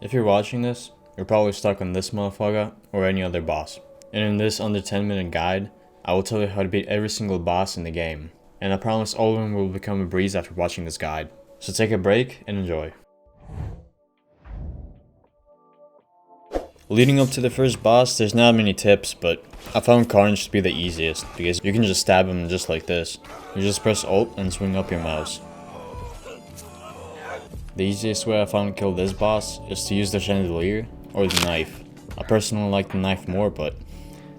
If you're watching this, you're probably stuck on this motherfucker or any other boss. And in this under 10-minute guide, I will tell you how to beat every single boss in the game. And I promise all of them will become a breeze after watching this guide. So take a break and enjoy. Leading up to the first boss, there's not many tips, but I found Carnage to be the easiest, because you can just stab him just like this. You just press Alt and swing up your mouse. The easiest way I found to kill this boss is to use the chandelier or the knife. I personally like the knife more, but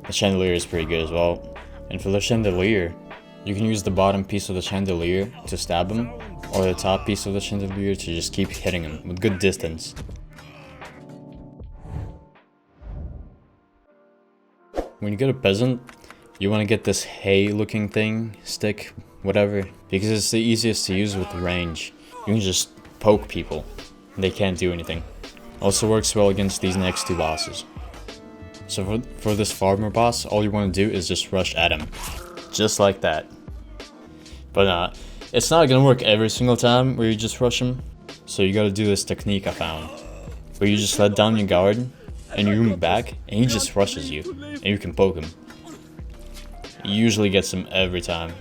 the chandelier is pretty good as well. And for the chandelier, you can use the bottom piece of the chandelier to stab him, or the top piece of the chandelier to just keep hitting him with good distance. When you get a Peasant, you want to get this hay looking thing, stick, whatever, because it's the easiest to use with range. You can just poke people, and they can't do anything. Also works well against these next two bosses. So for this farmer boss, all you want to do is just rush at him. Just like that. But it's not gonna work every single time where you just rush him. So you gotta do this technique I found, where you just let down your guard, and you move back, and he just rushes you, and you can poke him. He usually gets him every time.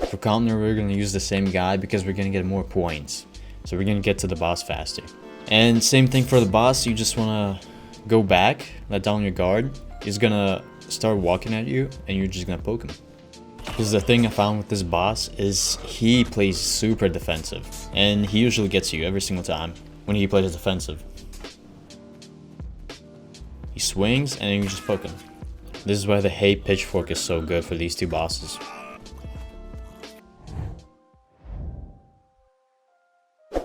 For counter, we're gonna use the same guy because we're gonna get more points. So we're gonna get to the boss faster. And same thing for the boss, you just wanna go back, let down your guard. He's gonna start walking at you, and you're just gonna poke him. Because the thing I found with this boss is he plays super defensive, and he usually gets you every single time when he plays defensive. He swings and then you just poke him. This is why the hay pitchfork is so good for these two bosses.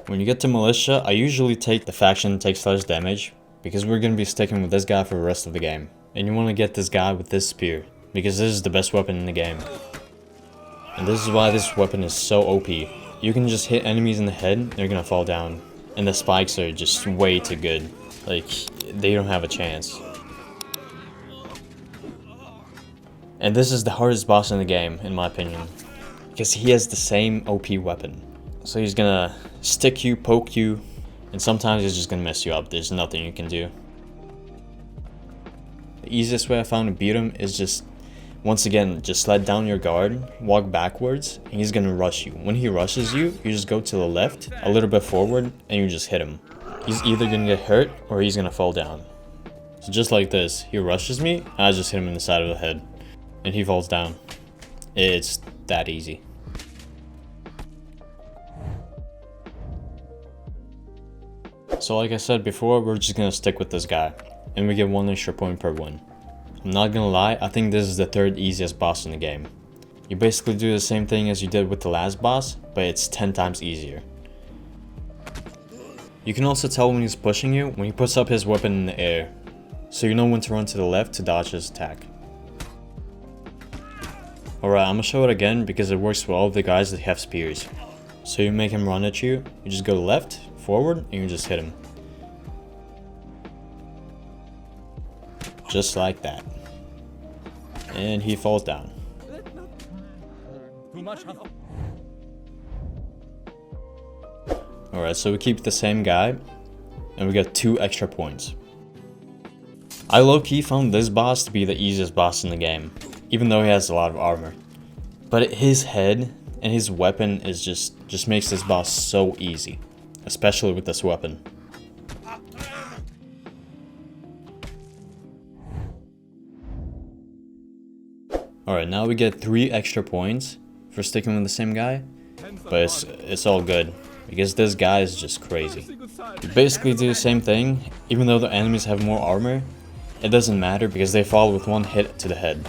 When you get to Militia, I usually take the faction that takes less damage, because we're going to be sticking with this guy for the rest of the game. And you want to get this guy with this spear, because this is the best weapon in the game. And this is why this weapon is so OP. You can just hit enemies in the head, and they're gonna fall down. And the spikes are just way too good. Like, they don't have a chance. And this is the hardest boss in the game, in my opinion. Because he has the same OP weapon. So he's gonna stick you, poke you, and sometimes he's just gonna mess you up. There's nothing you can do. The easiest way I found to beat him is just, once again, just let down your guard, walk backwards, and he's gonna rush you. When he rushes you, you just go to the left, a little bit forward, and you just hit him. He's either gonna get hurt, or he's gonna fall down. So just like this, he rushes me, and I just hit him in the side of the head, and he falls down. It's that easy. So like I said before, we're just gonna stick with this guy, and we get 1 extra point per win. I'm not gonna lie, I think this is the third easiest boss in the game. You basically do the same thing as you did with the last boss, but it's 10 times easier. You can also tell when he's pushing you when he puts up his weapon in the air, so you know when to run to the left to dodge his attack. Alright, I'm gonna show it again because it works for all of the guys that have spears. So you make him run at you, you just go left, forward, and you just hit him. Just like that. And he falls down. Alright, so we keep the same guy, and we get 2 extra points. I low-key found this boss to be the easiest boss in the game, even though he has a lot of armor. But his head and his weapon is just makes this boss so easy, especially with this weapon. Alright, now we get 3 extra points for sticking with the same guy, but it's all good, because this guy is just crazy. You basically do the same thing, even though the enemies have more armor, it doesn't matter because they fall with 1 hit to the head.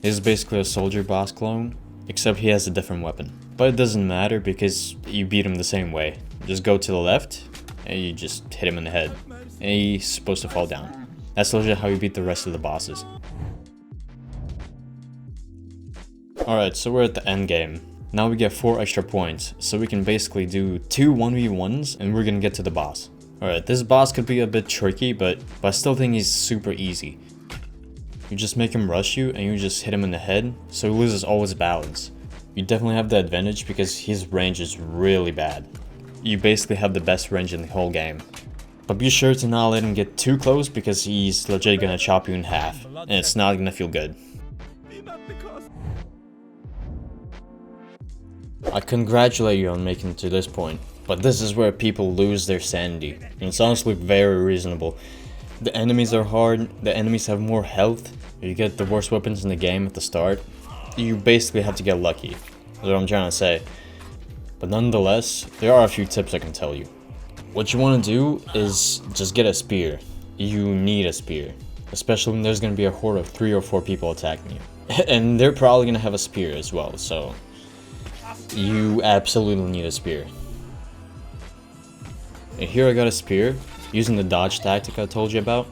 This is basically a soldier boss clone, except he has a different weapon. But it doesn't matter because you beat him the same way. Just go to the left, and you just hit him in the head, and he's supposed to fall down. That's literally how you beat the rest of the bosses. Alright, so we're at the end game. Now we get 4 extra points, so we can basically do 2 1v1s and we're gonna get to the boss. Alright, this boss could be a bit tricky, but I still think he's super easy. You just make him rush you and you just hit him in the head, so he loses all his balance. You definitely have the advantage because his range is really bad. You basically have the best range in the whole game. But be sure to not let him get too close because he's legit gonna chop you in half, and it's not gonna feel good. I congratulate you on making it to this point, but this is where people lose their sanity, and it's honestly very reasonable. The enemies are hard, the enemies have more health, you get the worst weapons in the game at the start. You basically have to get lucky, that's what I'm trying to say. But nonetheless, there are a few tips I can tell you. What you want to do is just get a spear. You need a spear, especially when there's going to be a horde of 3 or 4 people attacking you. And they're probably going to have a spear as well, so you absolutely need a spear. And here I got a spear, using the dodge tactic I told you about.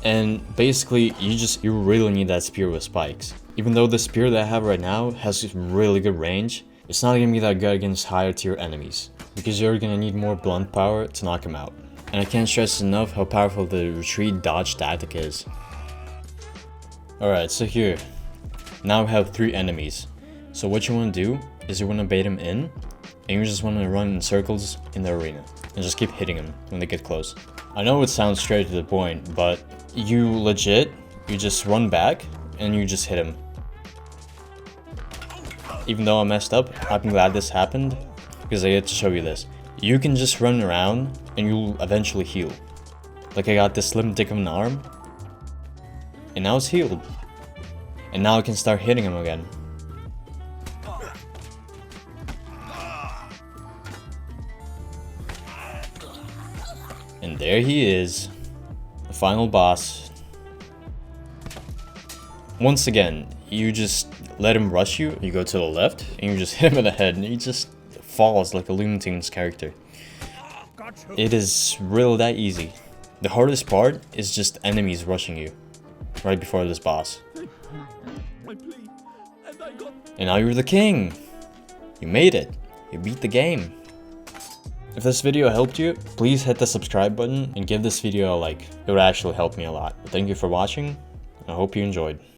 And basically, you really need that spear with spikes. Even though the spear that I have right now has really good range, it's not going to be that good against higher tier enemies, because you're going to need more blunt power to knock him out. And I can't stress enough how powerful the retreat dodge tactic is. Alright, so here, now we have 3 enemies. So what you want to do is you want to bait them in, and you just want to run in circles in the arena, and just keep hitting them when they get close. I know it sounds straight to the point, but you just run back, and you just hit him. Even though I messed up, I'm glad this happened, because I get to show you this. You can just run around, and you'll eventually heal. Like I got this slim dick of an arm, and now it's healed. And now I can start hitting him again. And there he is, the final boss. Once again, you just let him rush you, you go to the left, and you just hit him in the head, and he just falls like a Looney Tunes character. It is really that easy. The hardest part is just enemies rushing you, right before this boss. And now you're the king! You made it! You beat the game! If this video helped you, please hit the subscribe button and give this video a like. It would actually help me a lot. Thank you for watching, and I hope you enjoyed.